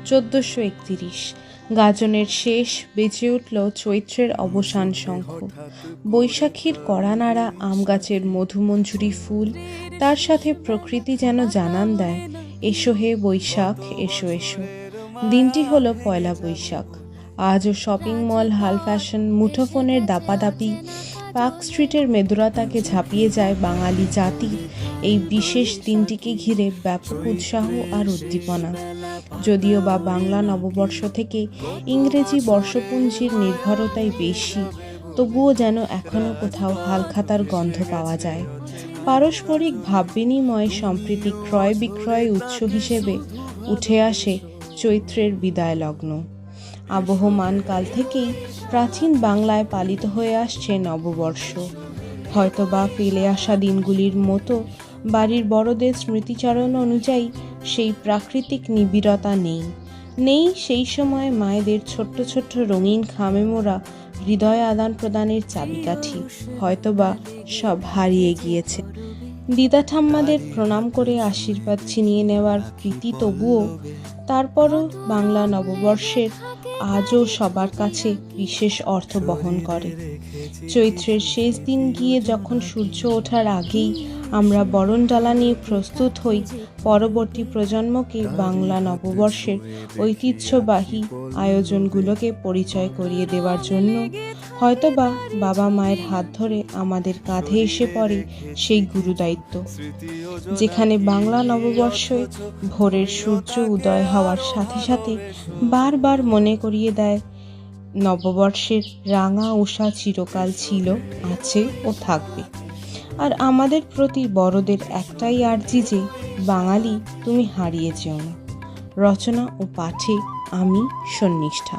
1431। গাজনের শেষ, বেজে উঠল চৈত্রের অবসান শঙ্খ। বৈশাখীর কড়া নাড়া আম গাছের মধুমঞ্জুরি ফুল, তার সাথে প্রকৃতি যেন জানান দেয়, এসো হে বৈশাখ, এসো এসো। দিনটি হলো পয়লা বৈশাখ। আজও শপিং মল, হাল ফ্যাশন, মুঠোফোনের দাপাদাপি, পার্ক স্ট্রিটের মেদুরতাকে ঝাঁপিয়ে যায় বাঙালি জাতির এই বিশেষ দিনটিকে ঘিরে ব্যাপক উৎসাহ আর উদ্দীপনা। যদিও বা বাংলা নববর্ষ থেকে ইংরেজি বর্ষপুঞ্জির নির্ভরতাই বেশি, তবুও যেন এখনও কোথাও হালখাতার গন্ধ পাওয়া যায়। পারস্পরিক ভাব বিনিময়ে সম্প্রীতি ক্রয় বিক্রয় উৎস হিসেবে উঠে আসে চৈত্রের বিদায় লগ্ন। আবহমান কাল থেকেই প্রাচীন বাংলায় পালিত হয়ে আসছে নববর্ষ। হয়তোবা ফেলে আসা দিনগুলির মতো বাড়ির বড়দের স্মৃতিচারণ অনুযায়ী সেই প্রাকৃতিক নিবিড়তা নেই সেই সময় মায়েদের ছোট্ট ছোট্ট রঙিন খামে মোড়া হৃদয় আদান প্রদানের চাবিকাঠি। হয়তোবা সব হারিয়ে গিয়েছে। দিদা ঠাম্মাদের প্রণাম করে আশীর্বাদ ছিনিয়ে নেওয়ার প্রীতি তবুও। তারপরও বাংলা নববর্ষের আজও সবার কাছে বিশেষ অর্থ বহন করে। চৈত্রের শেষ দিন গিয়ে যখন সূর্য ওঠার আগেই আমরা বরণডালা নিয়ে প্রস্তুত হই পরবর্তী প্রজন্মকে বাংলা নববর্ষের ঐতিহ্যবাহী আয়োজনগুলোকে পরিচয় করিয়ে দেওয়ার জন্য, হয়তোবা বাবা মায়ের হাত ধরে আমাদের কাঁধে এসে পড়ে সেই গুরুদায়িত্ব, যেখানে বাংলা নববর্ষে ভোরের সূর্য উদয় হওয়ার সাথে সাথে বারবার মনে করিয়ে দেয় নববর্ষের রাঙা উষা চিরকাল ছিল, আছে ও থাকবে। আর আমাদের প্রতি বড়দের একটাই আর্জি যে বাঙালি, তুমি হারিয়ে যেও না। রচনা ও পাঠে আমি সন্নিষ্ঠা।